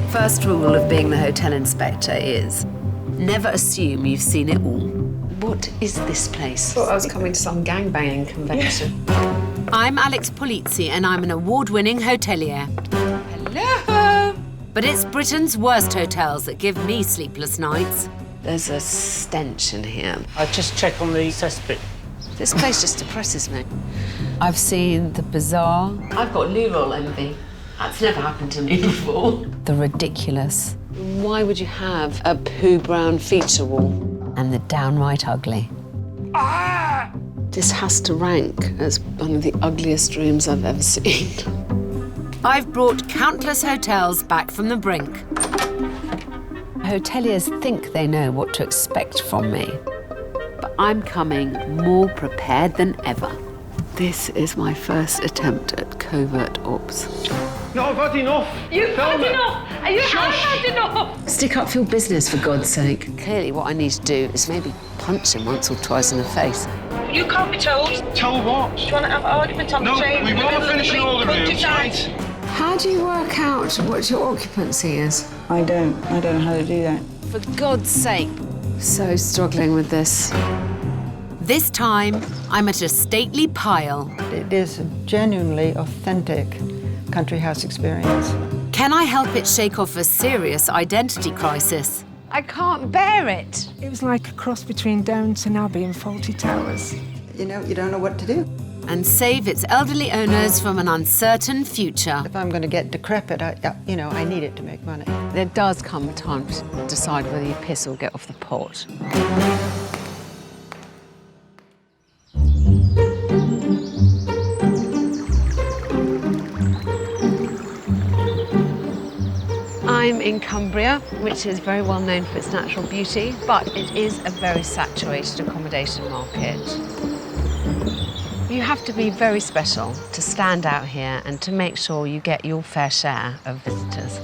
First rule of being the hotel inspector is never assume you've seen it all. What is this place? Thought I was coming to some gangbanging convention. I'm Alex Polizzi and I'm an award-winning hotelier. Hello! But it's Britain's worst hotels that give me sleepless nights. There's a stench in here. I just check on the cesspit. This place just depresses me. I've seen the bizarre. I've got loo roll envy. That's never happened to me before. The ridiculous. Why would you have a poo-brown feature wall? And the downright ugly. Ah! This has to rank as one of the ugliest rooms I've ever seen. I've brought countless hotels back from the brink. Hoteliers think they know what to expect from me. But I'm coming more prepared than ever. This is my first attempt at covert ops. No, I've had enough. You've had enough! You have had enough! Stick up for your business, for God's sake. Clearly what I need to do is maybe punch him once or twice in the face. You can't be told. Tell what? Do you want to have an argument on the train? No, we won't finish all the rooms, right? How do you work out what your occupancy is? I don't know how to do that. For God's sake. So struggling with this. This time, I'm at a stately pile. It is a genuinely authentic country house experience. Can I help it shake off a serious identity crisis? I can't bear it. It was like a cross between Downton Abbey and Fawlty Towers. You don't know what to do. And save its elderly owners from an uncertain future. If I'm going to get decrepit, I need it to make money. There does come a time to decide whether you piss or get off the pot. I'm in Cumbria, which is very well known for its natural beauty, but it is a very saturated accommodation market. You have to be very special to stand out here and to make sure you get your fair share of visitors.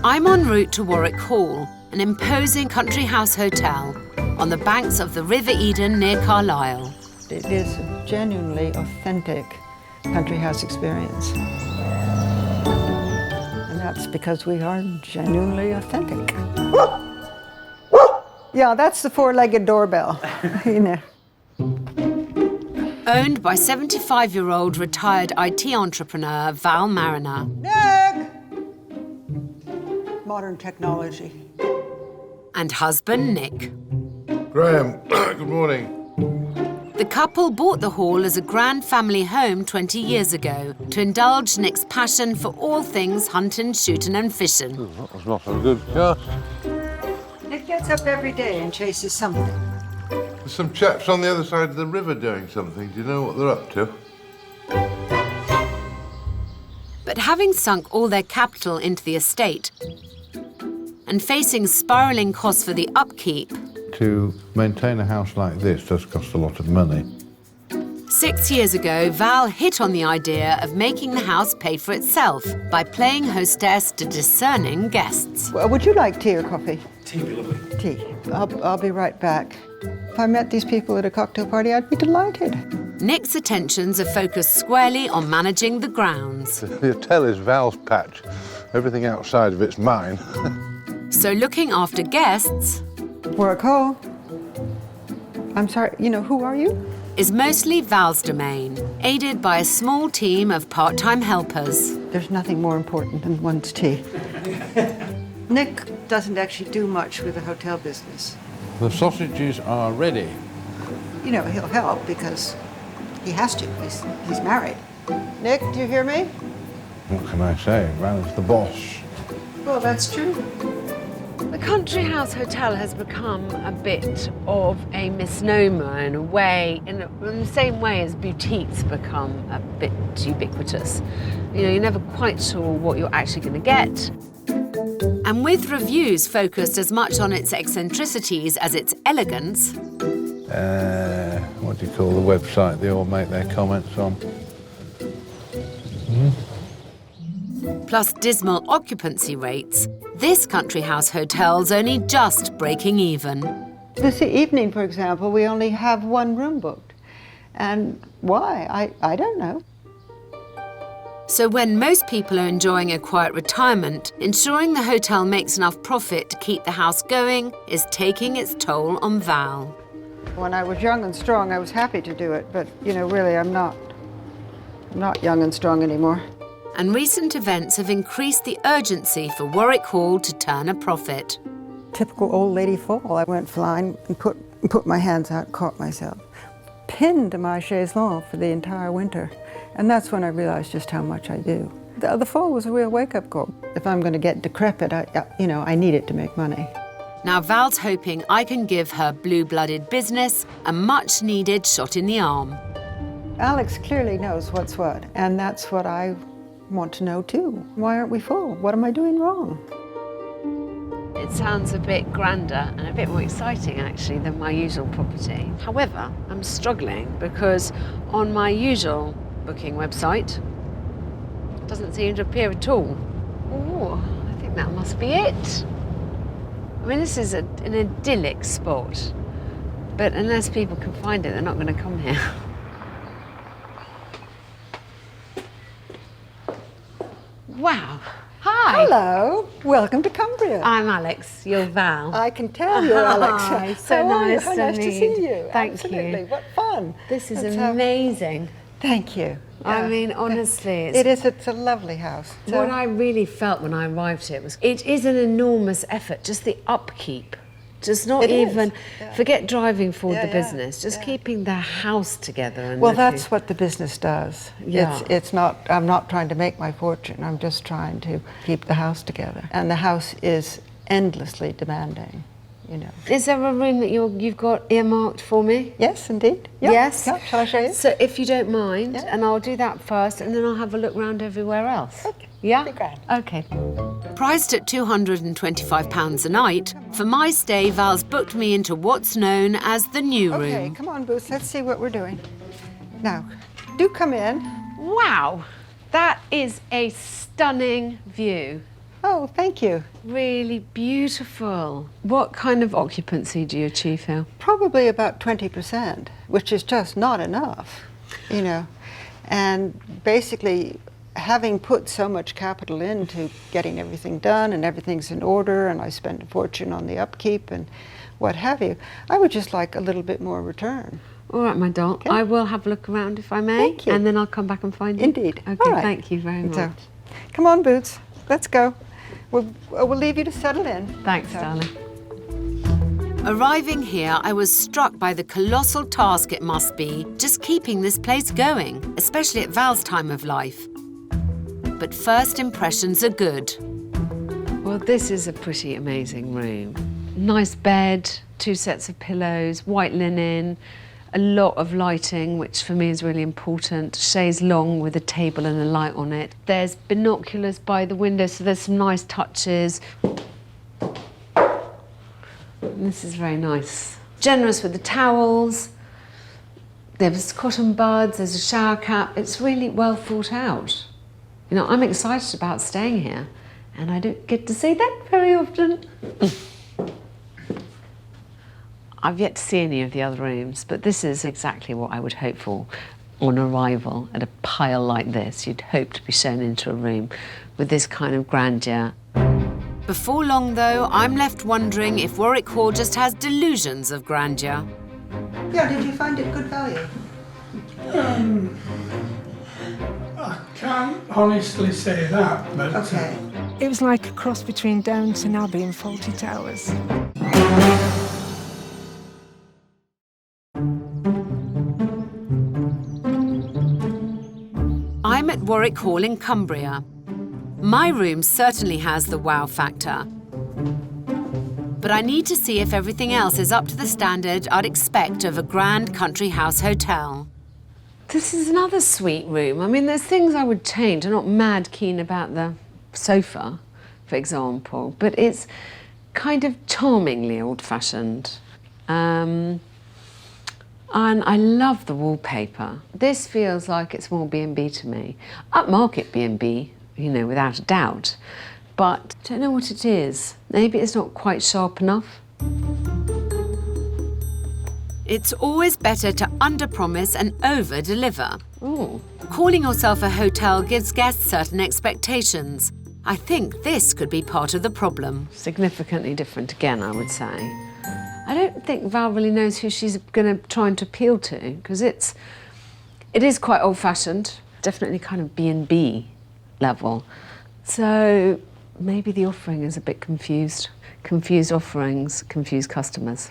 I'm en route to Warwick Hall, an imposing country house hotel on the banks of the River Eden near Carlisle. It is a genuinely authentic country house experience. And that's because we are genuinely authentic. Yeah, that's the four-legged doorbell, Owned by 75-year-old retired IT entrepreneur Val Mariner. Nick! Modern technology. And husband Nick. Graham, good morning. The couple bought the hall as a grand family home 20 years ago to indulge Nick's passion for all things hunting, shooting and fishing. That was not a good cast. Nick gets up every day and chases something. There's some chaps on the other side of the river doing something. Do you know what they're up to? But having sunk all their capital into the estate and facing spiralling costs for the upkeep, To maintain a house like this does cost a lot of money. 6 years ago, Val hit on the idea of making the house pay for itself by playing hostess to discerning guests. Well, would you like tea or coffee? Tea be lovely. Tea. I'll be right back. If I met these people at a cocktail party, I'd be delighted. Nick's attentions are focused squarely on managing the grounds. The hotel is Val's patch. Everything outside of it's mine. So looking after guests Warwick Hall. I'm sorry, who are you? is mostly Val's domain, aided by a small team of part-time helpers. There's nothing more important than one's tea. Nick doesn't actually do much with the hotel business. The sausages are ready. He'll help because he has to. He's married. Nick, do you hear me? What can I say? Val's the boss. Well, that's true. The country house hotel has become a bit of a misnomer in a way, in the same way as boutiques become a bit ubiquitous. You're never quite sure what you're actually going to get. And with reviews focused as much on its eccentricities as its elegance, What do you call the website they all make their comments on? plus dismal occupancy rates, this country house hotel's only just breaking even. This evening, for example, we only have one room booked. And why? I don't know. So when most people are enjoying a quiet retirement, ensuring the hotel makes enough profit to keep the house going is taking its toll on Val. When I was young and strong, I was happy to do it, but, you know, really, I'm not young and strong anymore. And recent events have increased the urgency for Warwick Hall to turn a profit. Typical old lady fall. I went flying and put my hands out, caught myself, pinned to my chaise longue for the entire winter. And that's when I realized just how much I do. The fall was a real wake-up call. If I'm going to get decrepit, I need it to make money. Now Val's hoping I can give her blue-blooded business a much-needed shot in the arm. Alex clearly knows what's what, and that's what I want to know too. Why aren't we full? What am I doing wrong? It sounds a bit grander and a bit more exciting actually than my usual property. However, I'm struggling because on my usual booking website, it doesn't seem to appear at all. Oh, I think that must be it. I mean, this is an idyllic spot, but unless people can find it, they're not going to come here. Wow. Hi. Hello. Welcome to Cumbria. I'm Alex. You're Val. I can tell you're Alex. Hi, so How are you? nice How to nice to meet. see you. Thank Absolutely. you. What fun. This is Let's amazing. Thank you. I mean, honestly, It's a lovely house. what I really felt when I arrived here was it is an enormous effort, just the upkeep. Just not It is, even, yeah. forget driving forward Yeah, the yeah, business, just yeah. keeping the house together. And Well, looking- that's what the business does. Yeah. It's not, I'm not trying to make my fortune. I'm just trying to keep the house together. And the house is endlessly demanding, you know. Is there a room that you've got earmarked for me? Yes, indeed. Yeah. Yes? Yeah. Shall I show you? So if you don't mind, Yeah. and I'll do that first, and then I'll have a look round everywhere else. Okay. Yeah? Be grand. Okay. Priced at £225 a night, for my stay, Val's booked me into what's known as the new room. Okay, come on, Boots. Let's see what we're doing. Now, do come in. Wow, that is a stunning view. Oh, thank you. Really beautiful. What kind of occupancy do you achieve here? Probably about 20%, which is just not enough, you know. And basically, having put so much capital into getting everything done and everything's in order, and I spend a fortune on the upkeep and what have you, I would just like a little bit more return. All right, my doll. Okay. I will have a look around if I may. Thank you. And then I'll come back and find you. Indeed. Okay, All right. thank you very much. So, come on, Boots. Let's go. We'll leave you to settle in. Thanks, So- darling. Arriving here, I was struck by the colossal task it must be just keeping this place going, especially at Val's time of life. But first impressions are good. Well, this is a pretty amazing room. Nice bed, 2 sets of pillows, white linen, a lot of lighting, which for me is really important. Chaise longue with a table and a light on it. There's binoculars by the window, so there's some nice touches. This is very nice. Generous with the towels. There's cotton buds, there's a shower cap. It's really well thought out. You know, I'm excited about staying here, and I don't get to see that very often. I've yet to see any of the other rooms, but this is exactly what I would hope for on arrival at a pile like this. You'd hope to be shown into a room with this kind of grandeur. Before long, though, I'm left wondering if Warwick Hall just has delusions of grandeur. Yeah, did you find it good value? I can't honestly say that, but Okay. It was like a cross between Downton Abbey and Fawlty Towers. I'm at Warwick Hall in Cumbria. My room certainly has the wow factor. But I need to see if everything else is up to the standard I'd expect of a grand country house hotel. This is another sweet room. I mean, there's things I would change. I'm not mad keen about the sofa, for example, but it's kind of charmingly old-fashioned. And I love the wallpaper. This feels like it's more B&B to me. Upmarket B&B, you know, without a doubt. But I don't know what it is. Maybe it's not quite sharp enough. It's always better to under-promise and over-deliver. Calling yourself a hotel gives guests certain expectations. I think this could be part of the problem. Significantly different again, I would say. I don't think Val really knows who she's going to try and appeal to, because it is quite old-fashioned, definitely kind of B&B level. So maybe the offering is a bit confused. Confused offerings, confused customers.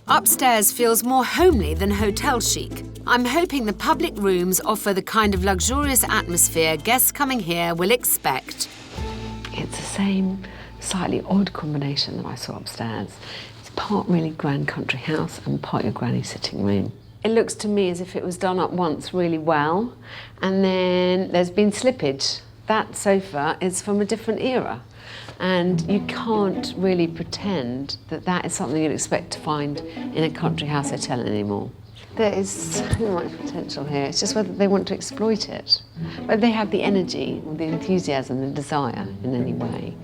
Upstairs feels more homely than hotel chic. I'm hoping the public rooms offer the kind of luxurious atmosphere guests coming here will expect. It's the same slightly odd combination that I saw upstairs. It's part really grand country house and part your granny sitting room. It looks to me as if it was done up once really well, and then there's been slippage. That sofa is from a different era, and you can't really pretend that that is something you'd expect to find in a country house hotel anymore. There is so much potential here. It's just whether they want to exploit it, whether they have the energy or the enthusiasm and desire in any way.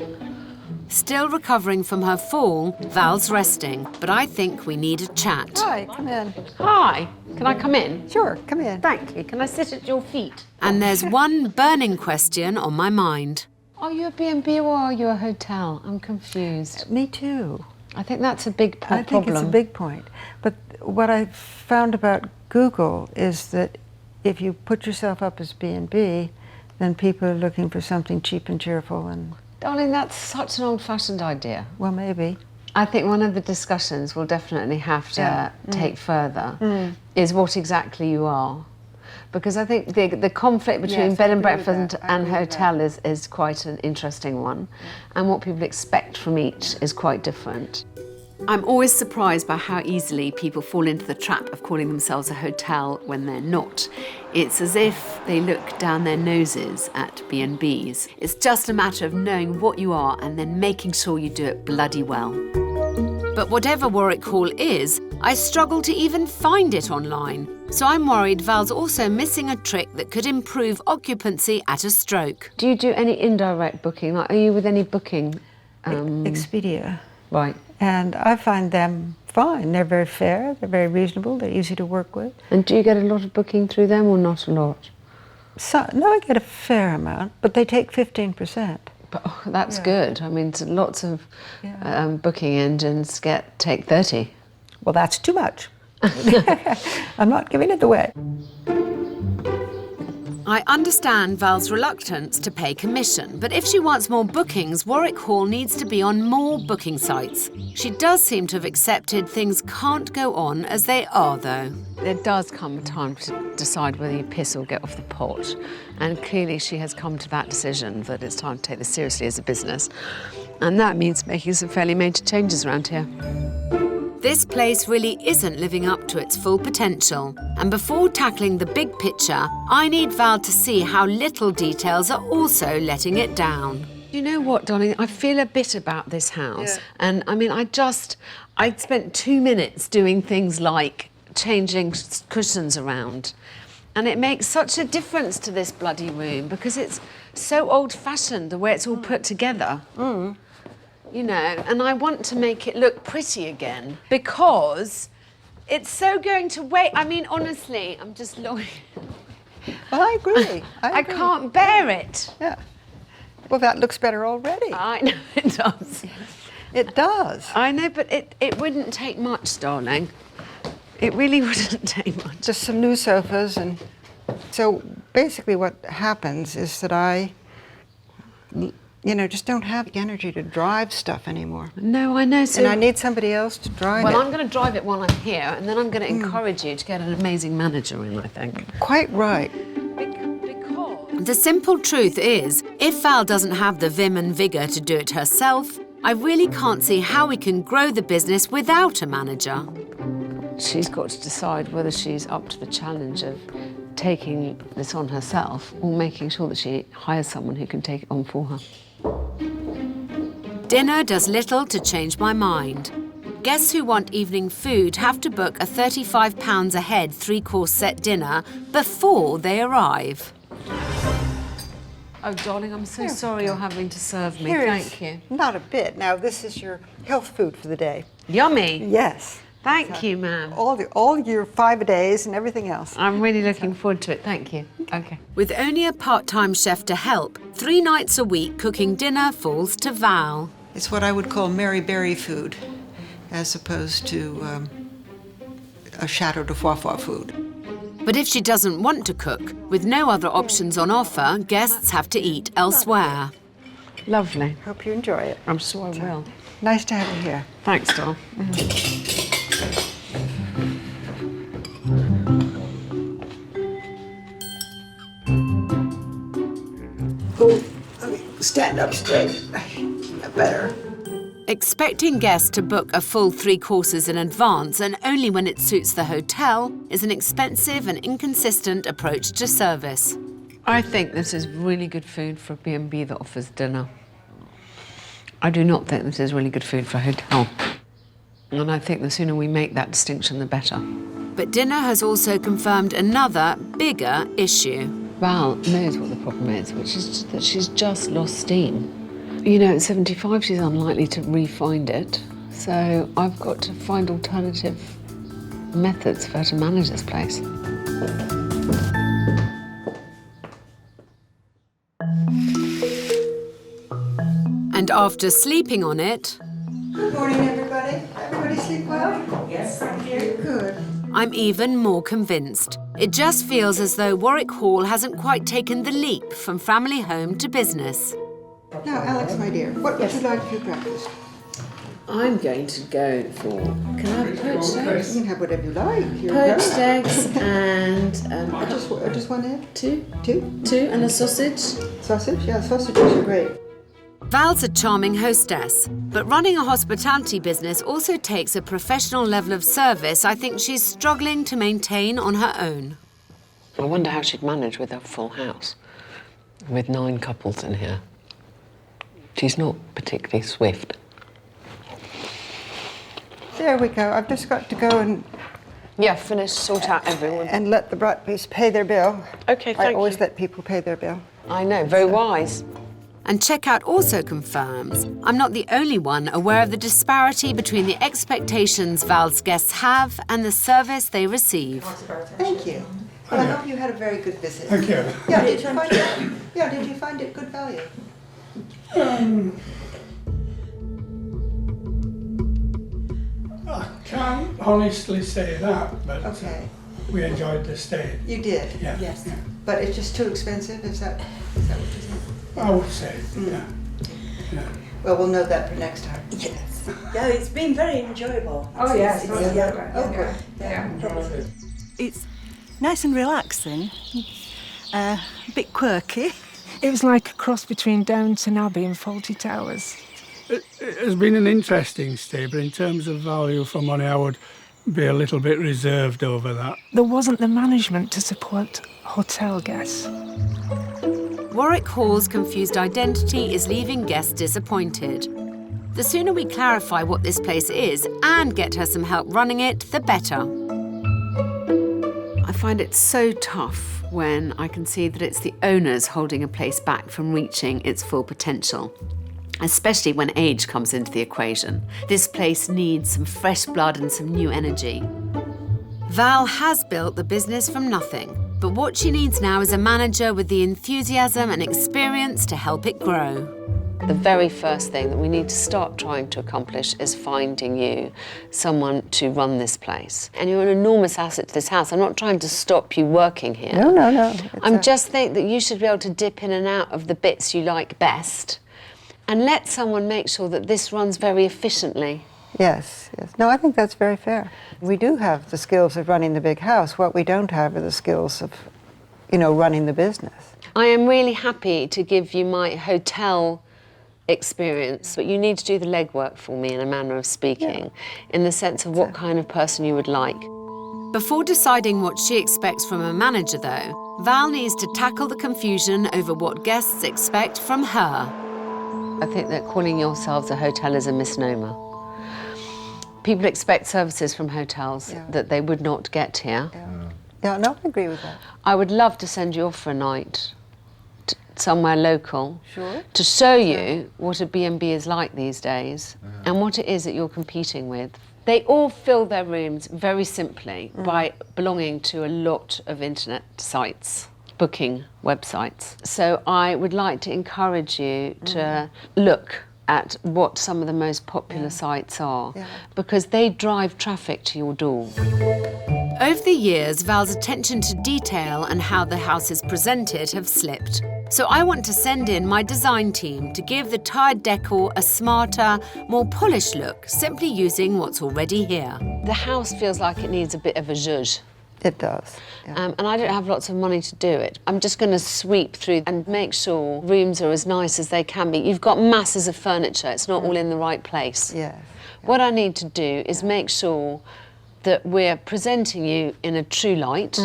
Still recovering from her fall, Val's resting, but I think we need a chat. Hi, come in. Hi, can I come in? Sure, come in. Thank you. Can I sit at your feet? And there's one burning question on my mind. Are you a B&B or are you a hotel? I'm confused. Me too. I think that's a big problem. I think it's a big point. But what I found about Google is that if you put yourself up as B&B, then people are looking for something cheap and cheerful and... Darling, that's such an old-fashioned idea. Well, maybe. I think one of the discussions we'll definitely have to take further is what exactly you are. Because I think the conflict between Yes, bed I and agree with breakfast that. I and agree with hotel is quite an interesting one. And what people expect from each is quite different. I'm always surprised by how easily people fall into the trap of calling themselves a hotel when they're not. It's as if they look down their noses at B&Bs. It's just a matter of knowing what you are and then making sure you do it bloody well. But whatever Warwick Hall is, I struggle to even find it online. So I'm worried Val's also missing a trick that could improve occupancy at a stroke. Do you do any indirect booking? Like, are you with any booking? Expedia. Right. And I find them fine. They're very fair, they're very reasonable, they're easy to work with. And do you get a lot of booking through them or not a lot? So, no, I get a fair amount, but they take 15%. But, that's good. I mean, lots of booking engines take 30. Well, that's too much. I'm not giving it away. I understand Val's reluctance to pay commission, but if she wants more bookings, Warwick Hall needs to be on more booking sites. She does seem to have accepted things can't go on as they are, though. There does come a time to decide whether you piss or get off the pot. And clearly she has come to that decision that it's time to take this seriously as a business. And that means making some fairly major changes around here. This place really isn't living up to its full potential. And before tackling the big picture, I need Val to see how little details are also letting it down. You know what, darling? I feel a bit about this house. Yeah. And I mean, I spent 2 minutes doing things like changing cushions around. And it makes such a difference to this bloody room because it's so old-fashioned, the way it's all put together. You know, and I want to make it look pretty again because it's so going to wait. I mean, honestly, I'm just longing. Well, I agree. I can't bear it. Yeah. Well, that looks better already. I know it does. It does. I know, but it wouldn't take much, darling. It really wouldn't take much. Just some new sofas. And so basically what happens is that I, just don't have the energy to drive stuff anymore. No, I know. So and I need somebody else to drive it. Well, I'm going to drive it while I'm here, and then I'm going to encourage you to get an amazing manager in, I think. Quite right. Because... The simple truth is, if Val doesn't have the vim and vigour to do it herself, I really can't see how we can grow the business without a manager. She's got to decide whether she's up to the challenge of taking this on herself or making sure that she hires someone who can take it on for her. Dinner does little to change my mind. Guests who want evening food have to book a £35 a head 3-course set dinner before they arrive. Oh, darling, I'm so sorry you're having to serve me. Thank you. Not a bit. Now, this is your health food for the day. Yummy. Yes. Thank you, ma'am. All your 5-a-days and everything else. I'm really looking forward to it. Thank you. Okay. With only a part-time chef to help, 3 nights a week cooking dinner falls to Val. It's what I would call Mary Berry food, as opposed to a Chateau de Foie food. But if she doesn't want to cook, with no other options on offer, guests have to eat elsewhere. Lovely. Hope you enjoy it. I'm sure I will. Nice to have you here. Thanks, doll. Oh, stand up straight. Better. Expecting guests to book a full 3 courses in advance and only when it suits the hotel is an expensive and inconsistent approach to service. I think this is really good food for a B&B that offers dinner. I do not think this is really good food for a hotel. And I think the sooner we make that distinction, the better. But dinner has also confirmed another, bigger issue. Val knows what the problem is, which is that she's just lost steam. You know, at 75, she's unlikely to re-find it. So I've got to find alternative methods for her to manage this place. And after sleeping on it, Good morning, everybody. Everybody sleep well? Yes, thank you. Good. I'm even more convinced. It just feels as though Warwick Hall hasn't quite taken the leap from family home to business. Now, Alex, my dear, what would you like for your breakfast? I'm going to go for... Can I have poached eggs? You can have whatever you like. You're Poached grown up. eggs and... Just one egg? 2? Two? 2 and a sausage. Sausage? Yeah, sausages are great. Val's a charming hostess, but running a hospitality business also takes a professional level of service I think she's struggling to maintain on her own. I wonder how she'd manage with a full house, with 9 couples in here. She's not particularly swift. There we go. I've just got to go and Sort out everyone. let the Bratbys pay their bill. Okay, I thank always you. let people pay their bill. I know, very wise. And checkout also confirms I'm not the only one aware of the disparity between the expectations Val's guests have and the service they receive. Thank you. Well, I hope you had a very good visit. Thank you. Yeah, did you find it good value? I can't honestly say that, but Okay. we enjoyed the stay. You did? Yeah. Yes. But it's just too expensive, is that what you're saying? I would say, yeah. Well, we'll know that for next time. Yes. Yeah, it's been very enjoyable. Oh, yes. Okay. It's nice and relaxing, a bit quirky. It was like a cross between Downton Abbey and Fawlty Towers. It has been an interesting stay, but in terms of value for money, I would be a little bit reserved over that. There wasn't the management to support hotel guests. Warwick Hall's confused identity is leaving guests disappointed. The sooner we clarify what this place is and get her some help running it, the better. I find it so tough when I can see that it's the owners holding a place back from reaching its full potential, especially when age comes into the equation. This place needs some fresh blood and some new energy. Val has built the business from nothing, but what she needs now is a manager with the enthusiasm and experience to help it grow. The very first thing that we need to start trying to accomplish is finding you someone to run this place. And you're an enormous asset to this house. I'm not trying to stop you working here. No. I'm just think that you should be able to dip in and out of the bits you like best and let someone make sure that this runs very efficiently. Yes. No, I think that's very fair. We do have the skills of running the big house. What we don't have are the skills of, running the business. I am really happy to give you my hotel experience, but you need to do the legwork for me in a manner of speaking, in the sense of what kind of person you would like. Before deciding what she expects from a manager, though, Val needs to tackle the confusion over what guests expect from her. I think that calling yourselves a hotel is a misnomer. People expect services from hotels that they would not get here. Yeah, no, I agree with that. I would love to send you off for a night somewhere local to show you what a B&B is like these days and what it is that you're competing with. They all fill their rooms very simply by belonging to a lot of internet sites, booking websites. So I would like to encourage you to look at what some of the most popular sites are, because they drive traffic to your door. Over the years, Val's attention to detail and how the house is presented have slipped. So I want to send in my design team to give the tiled decor a smarter, more polished look, simply using what's already here. The house feels like it needs a bit of a zhuzh. It does. And I don't have lots of money to do it. I'm just going to sweep through and make sure rooms are as nice as they can be. You've got masses of furniture. It's not all in the right place. Yes. What I need to do is make sure that we're presenting you in a true light,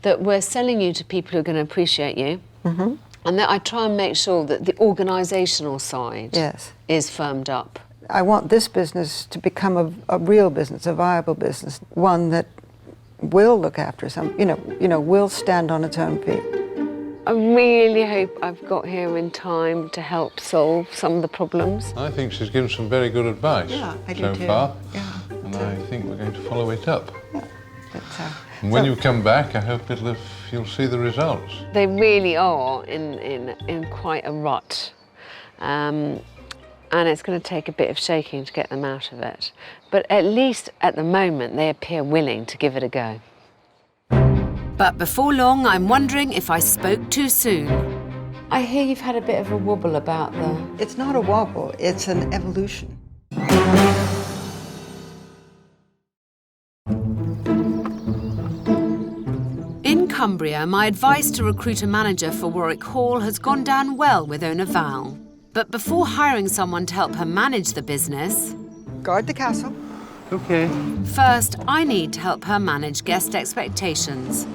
that we're selling you to people who are going to appreciate you, and that I try and make sure that the organisational side is firmed up. I want this business to become a real business, a viable business, one that will look after some, will stand on its own feet. I really hope I've got here in time to help solve some of the problems. I think she's given some very good advice so far. Yeah, and I think we're going to follow it up. Yeah. And when you come back, I hope you'll see the results. They really are in quite a rut. And it's going to take a bit of shaking to get them out of it. But at least at the moment, they appear willing to give it a go. But before long, I'm wondering if I spoke too soon. I hear you've had a bit of a wobble about the... It's not a wobble, it's an evolution. In Cumbria, my advice to recruit a manager for Warwick Hall has gone down well with owner Val. But before hiring someone to help her manage the business... Guard the castle. Okay. First, I need to help her manage guest expectations.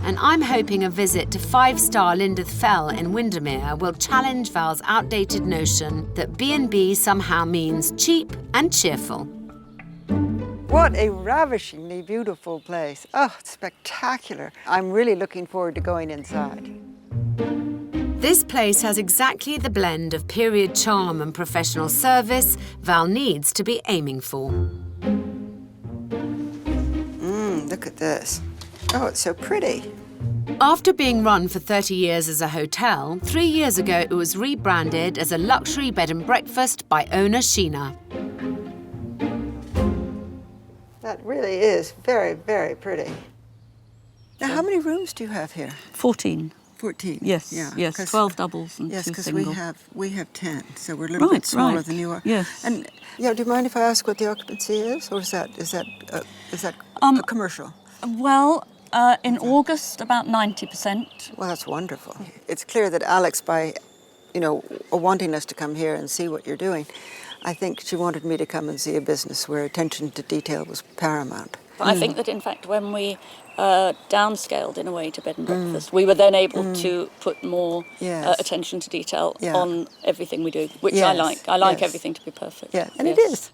And I'm hoping a visit to 5-star Lindith Fell in Windermere will challenge Val's outdated notion that B&B somehow means cheap and cheerful. What a ravishingly beautiful place. Oh, it's spectacular. I'm really looking forward to going inside. This place has exactly the blend of period charm and professional service Val needs to be aiming for. Look at this. Oh, it's so pretty. After being run for 30 years as a hotel, 3 years ago it was rebranded as a luxury bed and breakfast by owner Sheena. That really is very, very pretty. Now, how many rooms do you have here? 14. 14. Yes, yeah, yes, 12 doubles and 2 because single. we have 10, so we're a little bit smaller than you are. Yes. And do you mind if I ask what the occupancy is, or is that a commercial? Well, in August, about 90%. Well, that's wonderful. It's clear that Alex, by wanting us to come here and see what you're doing, I think she wanted me to come and see a business where attention to detail was paramount. I think that, in fact, when we downscaled in a way to bed and breakfast, we were then able to put more attention to detail on everything we do, which I like. I like everything to be perfect. Yeah, and it is.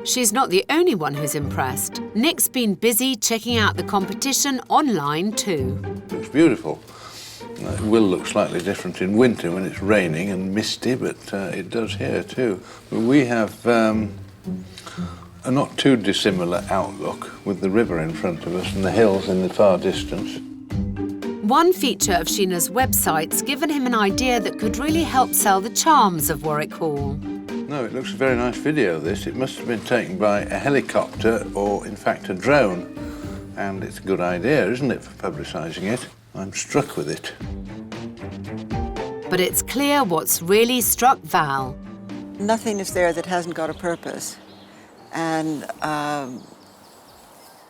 She's not the only one who's impressed. Nick's been busy checking out the competition online too. It's beautiful. It will look slightly different in winter when it's raining and misty, but it does here too. We have a not too dissimilar outlook with the river in front of us and the hills in the far distance. One feature of Sheena's website's given him an idea that could really help sell the charms of Warwick Hall. No, it looks a very nice video, this. It must have been taken by a helicopter or, in fact, a drone. And it's a good idea, isn't it, for publicising it? I'm struck with it. But it's clear what's really struck Val. Nothing is there that hasn't got a purpose. And,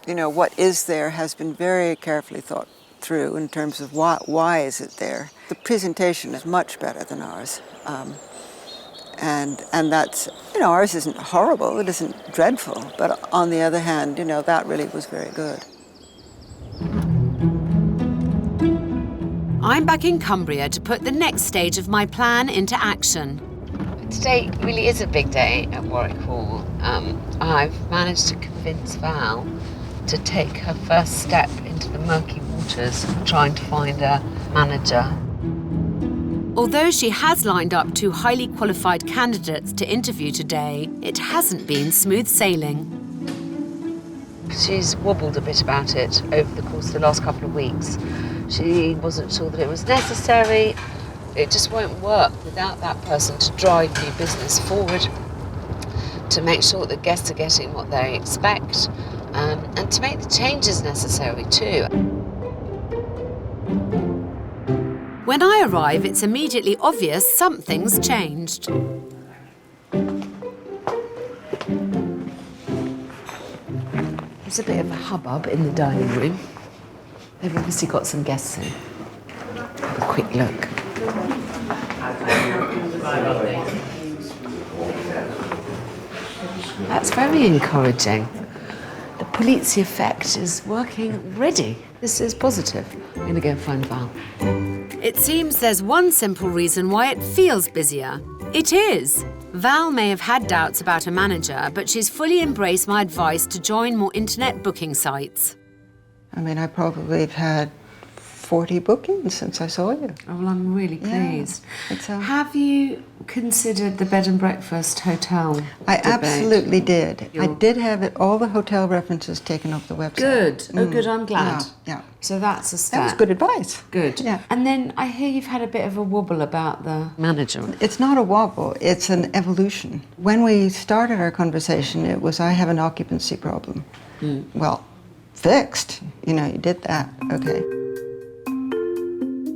what is there has been very carefully thought through in terms of why is it there. The presentation is much better than ours. And that's, ours isn't horrible, it isn't dreadful, but on the other hand, that really was very good. I'm back in Cumbria to put the next stage of my plan into action. Today really is a big day at Warwick Hall. I've managed to convince Val to take her first step into the murky waters of trying to find a manager. Although she has lined up 2 highly qualified candidates to interview today, it hasn't been smooth sailing. She's wobbled a bit about it over the course of the last couple of weeks. She wasn't sure that it was necessary. It just won't work without that person to drive new business forward, to make sure that guests are getting what they expect, and to make the changes necessary too. When I arrive, it's immediately obvious something's changed. There's a bit of a hubbub in the dining room. They've obviously got some guests in. Have a quick look. That's very encouraging. The Polizzi effect is working already. This is positive. I'm going to go and find Val. It seems there's one simple reason why it feels busier. It is. Val may have had doubts about a manager, but she's fully embraced my advice to join more internet booking sites. I mean, I probably have had 40 bookings since I saw you. Oh, well, I'm really pleased. Yeah, have you considered the bed and breakfast hotel I debate? Absolutely did. I did have all the hotel references taken off the website. Good. Oh, good, I'm glad. Yeah. So that's a step. That was good advice. Good. Yeah. And then I hear you've had a bit of a wobble about the manager. It's not a wobble, it's an evolution. When we started our conversation, it was, I have an occupancy problem. Well, fixed. You know, you did that. Okay.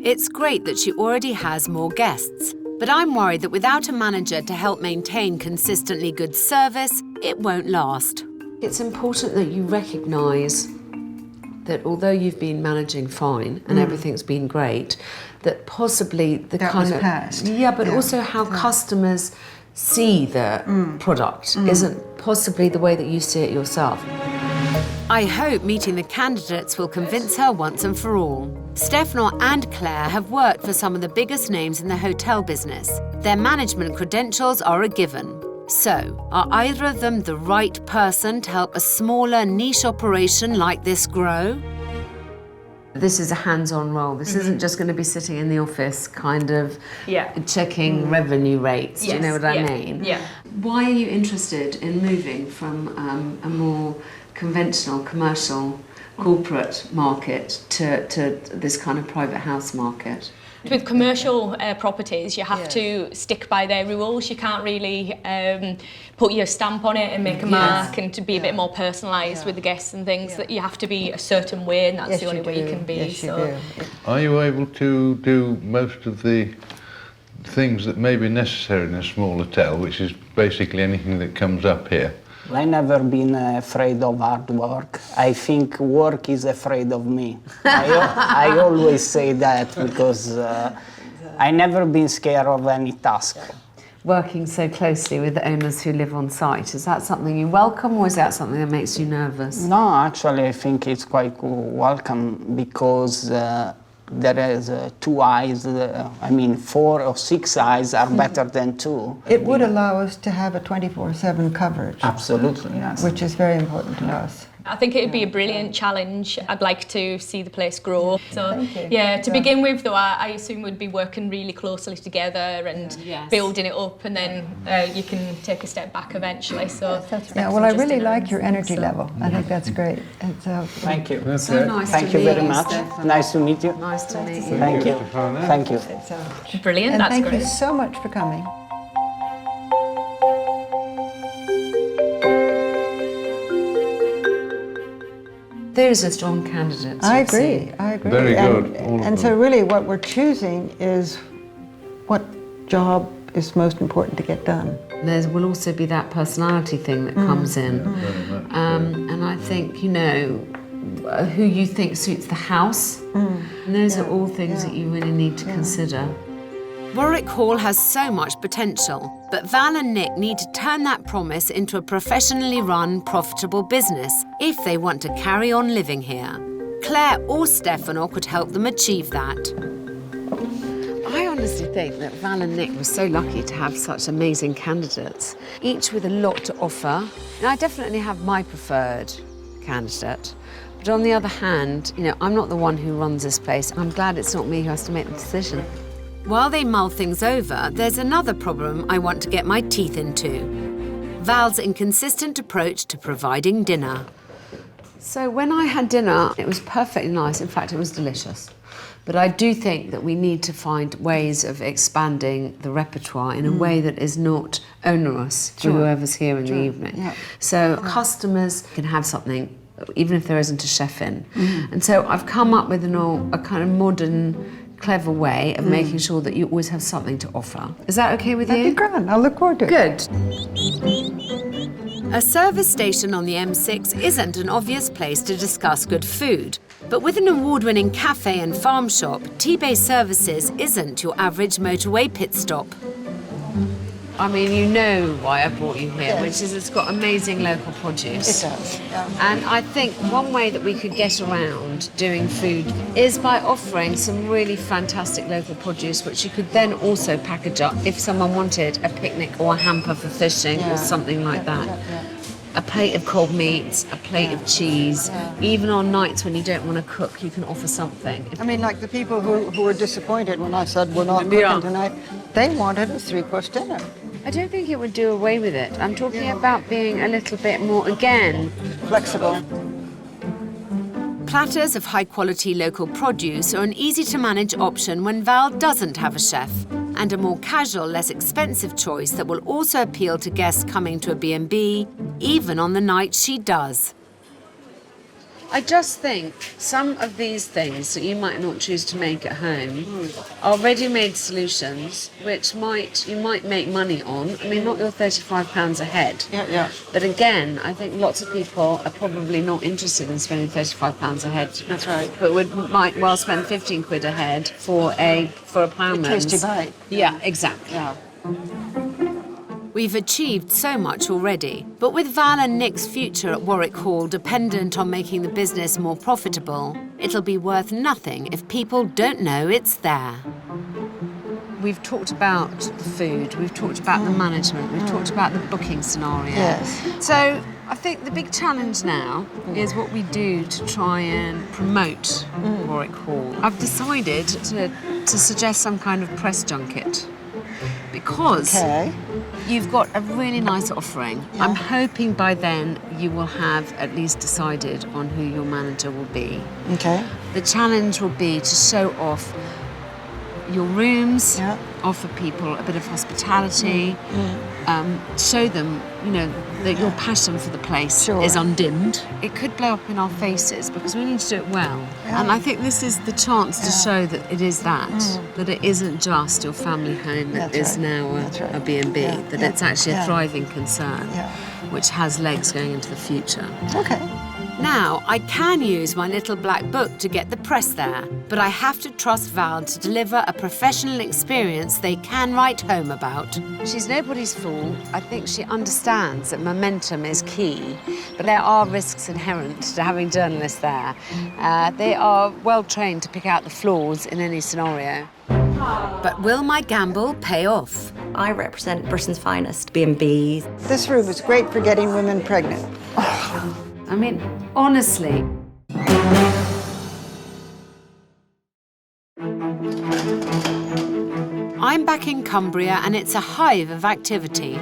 It's great that she already has more guests, but I'm worried that without a manager to help maintain consistently good service, it won't last. It's important that you recognise that although you've been managing fine and everything's been great, that possibly the that kind was of past. Yeah, but also how customers see the product isn't possibly the way that you see it yourself. I hope meeting the candidates will convince her once and for all. Stefano and Claire have worked for some of the biggest names in the hotel business. Their management credentials are a given. So, are either of them the right person to help a smaller niche operation like this grow? This is a hands-on role. This isn't just going to be sitting in the office kind of checking revenue rates. Do you know what I mean? Yeah. Why are you interested in moving from a more conventional, commercial, corporate market to this kind of private house market? With commercial properties, you have to stick by their rules. You can't really put your stamp on it and make a mark and to be a bit more personalised with the guests and things. That you have to be a certain way, and that's the only way you can be. Yes, you do. Are you able to do most of the things that may be necessary in a small hotel, which is basically anything that comes up here? I never been afraid of hard work. I think work is afraid of me. I always say that because I never been scared of any task. Working so closely with the owners who live on site, is that something you welcome or is that something that makes you nervous? No, actually I think it's quite welcome because there is 2 eyes, 4 or 6 eyes are better than 2. It would allow us to have a 24/7 coverage. Absolutely, yes. Which is very important to us. I think it would be a brilliant challenge. I'd like to see the place grow. So, Thank you. yeah, to begin with, though, I assume we'd be working really closely together and building it up, and then you can take a step back eventually. So, Yeah, well, I really like your energy level. I think that's great. Thank you. That's So nice Thank to you meet very much. Stefano. Nice to meet you. Nice to meet you. Thank you. Thank you. brilliant, And that's thank great. you so much for coming. There's a strong candidate. I agree. I agree. Very good, And, all of and so them. really what we're choosing is what job is most important to get done. There will also be that personality thing that comes in. And I think, you know, who you think suits the house. And those are all things that you really need to consider. Warwick Hall has so much potential, but Val and Nick need to turn that promise into a professionally run, profitable business if they want to carry on living here. Claire or Stefano could help them achieve that. I honestly think that Val and Nick were so lucky to have such amazing candidates, each with a lot to offer. And I definitely have my preferred candidate. But on the other hand, you know, I'm not the one who runs this place. I'm glad it's not me who has to make the decision. While they mull things over, there's another problem I want to get my teeth into. Val's inconsistent approach to providing dinner. So when I had dinner, it was perfectly nice. In fact, it was delicious. But I do think that we need to find ways of expanding the repertoire in a way that is not onerous for whoever's here in the evening. Yeah. So customers can have something, even if there isn't a chef in. And so I've come up with a kind of modern, clever way of making sure that you always have something to offer. Is that okay with you? That'd be grand. I'll look forward to it. Good. A service station on the M6 isn't an obvious place to discuss good food. But with an award-winning cafe and farm shop, T-Bay Services isn't your average motorway pit stop. I mean, you know why I brought you here, which is it's got amazing local produce. It does, yeah. And I think one way that we could get around doing food is by offering some really fantastic local produce, which you could then also package up if someone wanted a picnic or a hamper for fishing or something like that. A plate of cold meats, a plate of cheese. Even on nights when you don't want to cook, you can offer something. I mean, like the people who were disappointed when I said we're not cooking tonight, they wanted a 3-course dinner. I don't think it would do away with it. I'm talking about being a little bit more, again, flexible. Platters of high-quality local produce are an easy-to-manage option when Val doesn't have a chef, and a more casual, less expensive choice that will also appeal to guests coming to a B&B, even on the night she does. I just think some of these things that you might not choose to make at home are ready-made solutions which you might make money on. I mean, not your £35 a head. Yeah. But again, I think lots of people are probably not interested in spending £35 a head. That's right. But might well spend 15 quid a head for a ploughman's. Tasty bite. Yeah, exactly. Yeah. We've achieved so much already, but with Val and Nick's future at Warwick Hall dependent on making the business more profitable, it'll be worth nothing if people don't know it's there. We've talked about the food, we've talked about the management, we've talked about the booking scenario. Yes. So I think the big challenge now is what we do to try and promote Warwick Hall. I've decided to suggest some kind of press junket. Because you've got a really nice offering. Yeah. I'm hoping by then you will have at least decided on who your manager will be. Okay. The challenge will be to show off your rooms, offer people a bit of hospitality, show them, that your passion for the place is undimmed. It could blow up in our faces because we need to do it well. Yeah. And I think this is the chance to show that it is that it isn't just your family home that is now a B&B, that it's actually a thriving concern, which has legs going into the future. Okay. Now, I can use my little black book to get the press there, but I have to trust Val to deliver a professional experience they can write home about. She's nobody's fool. I think she understands that momentum is key, but there are risks inherent to having journalists there. They are well trained to pick out the flaws in any scenario. But will my gamble pay off? I represent Britain's finest B&Bs. This room is great for getting women pregnant. I mean, honestly. I'm back in Cumbria and it's a hive of activity.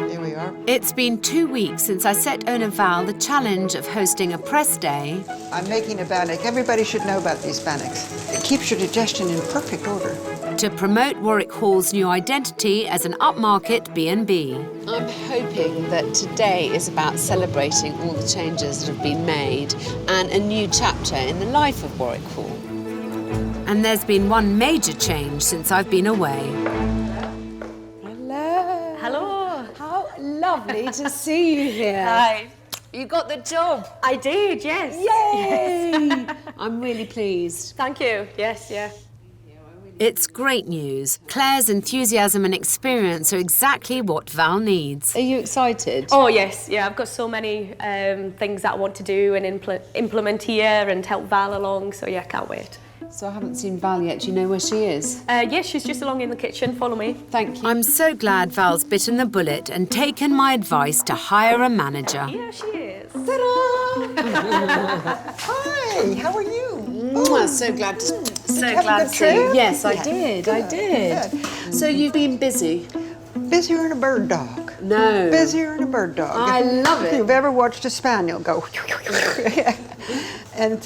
Here we are. It's been 2 weeks since I set owner Val the challenge of hosting a press day. I'm making a bannock. Everybody should know about these bannocks. It keeps your digestion in perfect order. To promote Warwick Hall's new identity as an upmarket B&B. I'm hoping that today is about celebrating all the changes that have been made and a new chapter in the life of Warwick Hall. And there's been one major change since I've been away. Hello. Hello. How lovely to see you here. Hi. You got the job. I did, yes. Yay! Yes. I'm really pleased. Thank you. Yes, yeah. It's great news. Claire's enthusiasm and experience are exactly what Val needs. Are you excited? Oh, yes. Yeah, I've got so many things that I want to do and implement here and help Val along. So, yeah, can't wait. So I haven't seen Val yet. Do you know where she is? Yes, she's just along in the kitchen. Follow me. Thank you. I'm so glad Val's bitten the bullet and taken my advice to hire a manager. Yeah, she is. Ta-da! Hi, how are you? So glad to see you. Yes, I did. Good. So you've been busy? Busier than a bird dog. No. Busier than a bird dog. I love If it. you've ever watched a spaniel go. And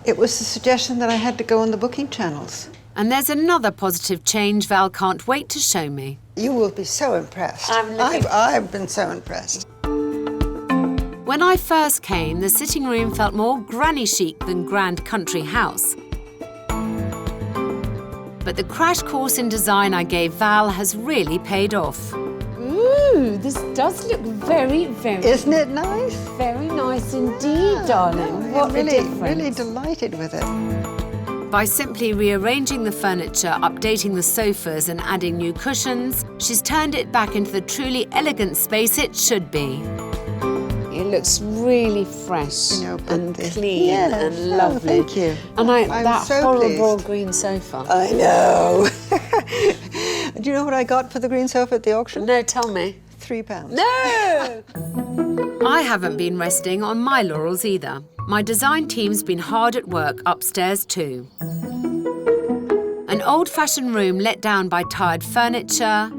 it was the suggestion that I had to go on the booking channels. And there's another positive change Val can't wait to show me. You will be so impressed. I've been so impressed. When I first came, the sitting room felt more granny chic than grand country house. But the crash course in design I gave Val has really paid off. Ooh, this does look very, very... Isn't it nice? Very nice indeed, darling. What a difference. Really delighted with it. By simply rearranging the furniture, updating the sofas and adding new cushions, she's turned it back into the truly elegant space it should be. It looks really fresh and clean and lovely. Thank you. And that so horrible pleased. green sofa. I know. Do you know what I got for the green sofa at the auction? No, tell me. £3. No! I haven't been resting on my laurels either. My design team's been hard at work upstairs too. An old-fashioned room let down by tired furniture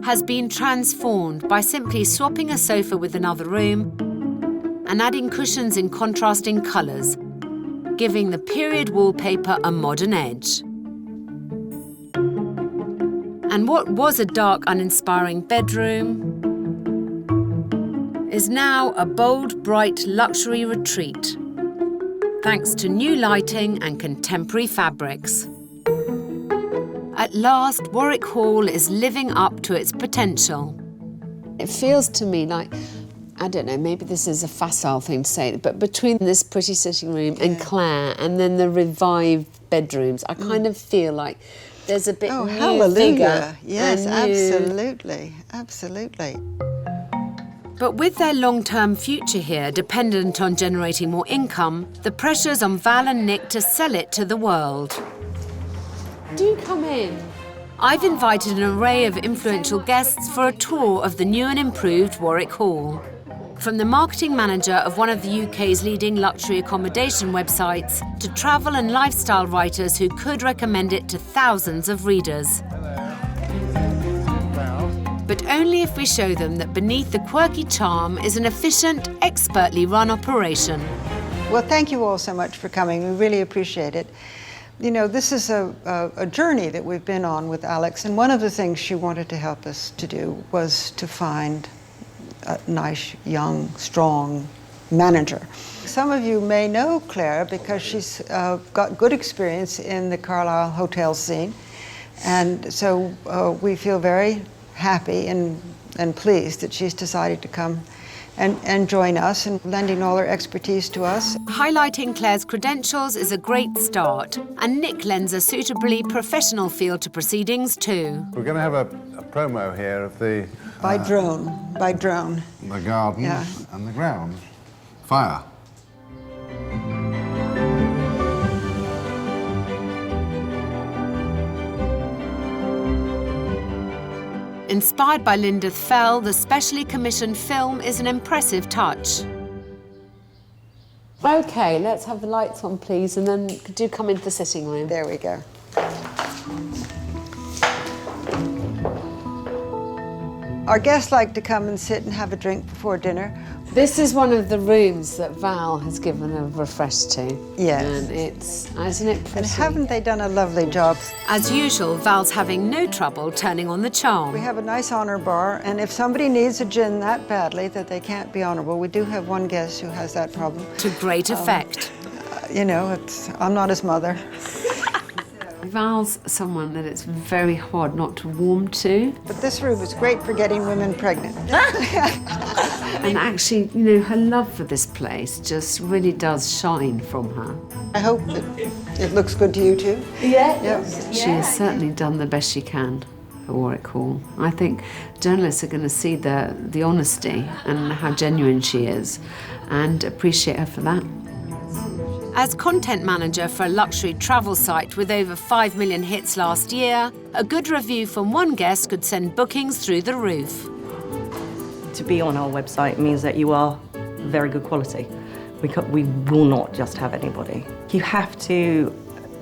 has been transformed by simply swapping a sofa with another room and adding cushions in contrasting colours, giving the period wallpaper a modern edge. And what was a dark, uninspiring bedroom is now a bold, bright luxury retreat, thanks to new lighting and contemporary fabrics. At last, Warwick Hall is living up to its potential. It feels to me like, I don't know, maybe this is a facile thing to say, but between this pretty sitting room and Claire and then the revived bedrooms, I kind of feel like there's a bit new, hallelujah. Vigor. Yes, and absolutely. But with their long-term future here dependent on generating more income, the pressure's on Val and Nick to sell it to the world. Do come in. I've invited an array of influential guests for a tour of the new and improved Warwick Hall. From the marketing manager of one of the UK's leading luxury accommodation websites to travel and lifestyle writers who could recommend it to thousands of readers. But only if we show them that beneath the quirky charm is an efficient, expertly run operation. Well, thank you all so much for coming. We really appreciate it. You know, this is a journey that we've been on with Alex, and one of the things she wanted to help us to do was to find a nice, young, strong manager. Some of you may know Claire because she's got good experience in the Carlisle hotel scene, and so we feel very happy and pleased that she's decided to come and join us and lending all her expertise to us. Highlighting Claire's credentials is a great start, and Nick lends a suitably professional feel to proceedings too. We're going to have a promo here of the... By drone. The garden and the grounds. Fire. Inspired by Lindith Fell, the specially commissioned film is an impressive touch. Okay, let's have the lights on, please, and then do come into the sitting room. There we go. Our guests like to come and sit and have a drink before dinner. This is one of the rooms that Val has given a refresh to. Yes. And isn't it pretty? And haven't they done a lovely job? As usual, Val's having no trouble turning on the charm. We have a nice honor bar, and if somebody needs a gin that badly that they can't be honorable, we do have one guest who has that problem. To great effect. You know, I'm not his mother. Val's someone that it's very hard not to warm to. But this room is great for getting women pregnant. And actually, you know, her love for this place just really does shine from her. I hope it looks good to you too. Yeah. She has certainly done the best she can at Warwick Hall. I think journalists are going to see the honesty and how genuine she is and appreciate her for that. As content manager for a luxury travel site with over 5 million hits last year, a good review from one guest could send bookings through the roof. To be on our website means that you are very good quality. We will not just have anybody. You have to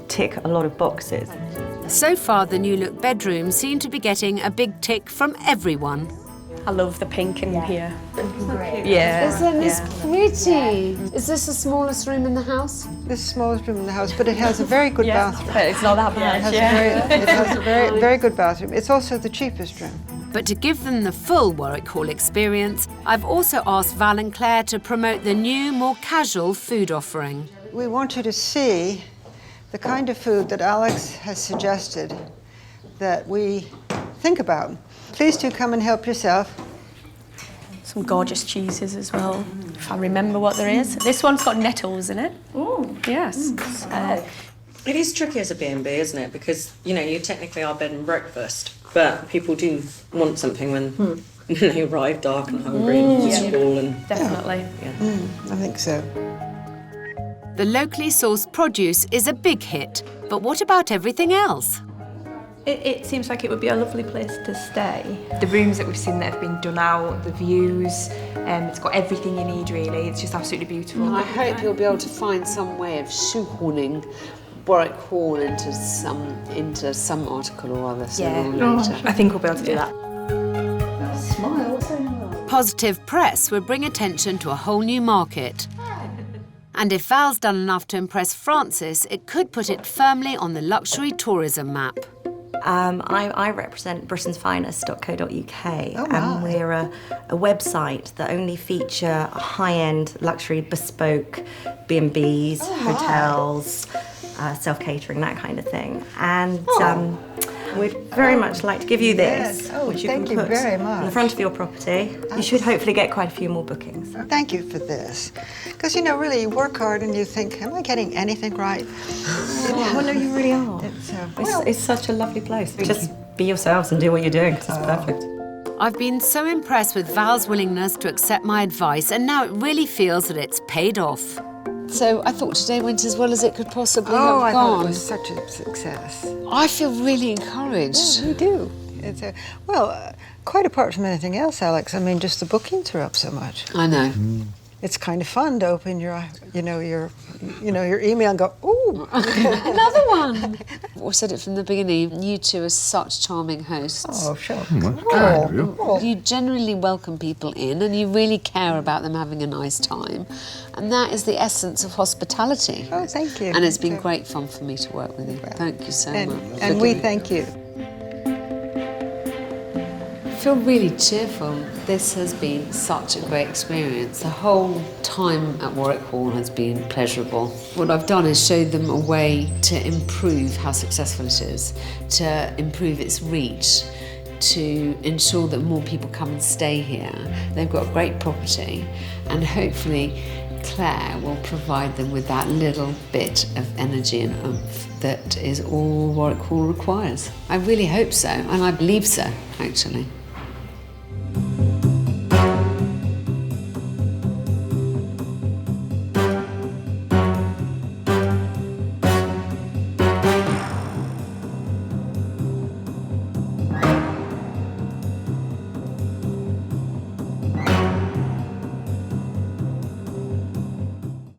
tick a lot of boxes. So far, the new look bedrooms seem to be getting a big tick from everyone. I love the pink in here. Yeah. Isn't this pretty? Is this the smallest room in the house? This is the smallest room in the house, but it has a very good bathroom. But it's not that bad. It has a very, very good bathroom. It's also the cheapest room. But to give them the full Warwick Hall experience, I've also asked Val and Claire to promote the new, more casual food offering. We want you to see the kind of food that Alex has suggested that we think about. Please do come and help yourself. Some gorgeous cheeses as well, if I remember what there is. This one's got nettles in it. Oh, yes. It is tricky as a B&B, isn't it? Because, you know, you technically are bed and breakfast, but people do want something when they arrive dark and hungry and school and... Definitely. I think so. The locally sourced produce is a big hit, but what about everything else? It seems like it would be a lovely place to stay. The rooms that we've seen that have been done out, the views, it's got everything you need really. It's just absolutely beautiful. I hope you'll be able to find some way of shoehorning Warwick Hall into some article or other sooner or later. I think we'll be able to do that. Positive press would bring attention to a whole new market. And if Val's done enough to impress Francis, it could put it firmly on the luxury tourism map. I represent britain'sfinest.co.uk, and we're a website that only feature high-end luxury bespoke B&Bs, hotels, self-catering, that kind of thing. And we'd very much like to give you this, which you can put on the front of your property. You should hopefully get quite a few more bookings. Thank you for this. Because, you know, really, you work hard and you think, am I getting anything right? Well, no, you really are. It's such a lovely place. Just be yourselves and do what you're doing, because it's perfect. I've been so impressed with Val's willingness to accept my advice, and now it really feels that it's paid off. So I thought today went as well as it could possibly have I gone. thought it was such a success. I feel really encouraged. Yeah, we do. It's quite apart from anything else, Alex. I mean, just the bookings are up so much. I know. It's kind of fun to open your email and go, ooh, another one. I said it from the beginning. You two are such charming hosts. Oh, sure. You genuinely welcome people in, and you really care about them having a nice time, and that is the essence of hospitality. Oh, thank you. And it's been great fun for me to work with you. Thank you so much. And we thank you. I feel really cheerful. This has been such a great experience. The whole time at Warwick Hall has been pleasurable. What I've done is showed them a way to improve how successful it is, to improve its reach, to ensure that more people come and stay here. They've got a great property, and hopefully Claire will provide them with that little bit of energy and oomph that is all Warwick Hall requires. I really hope so, and I believe so, actually.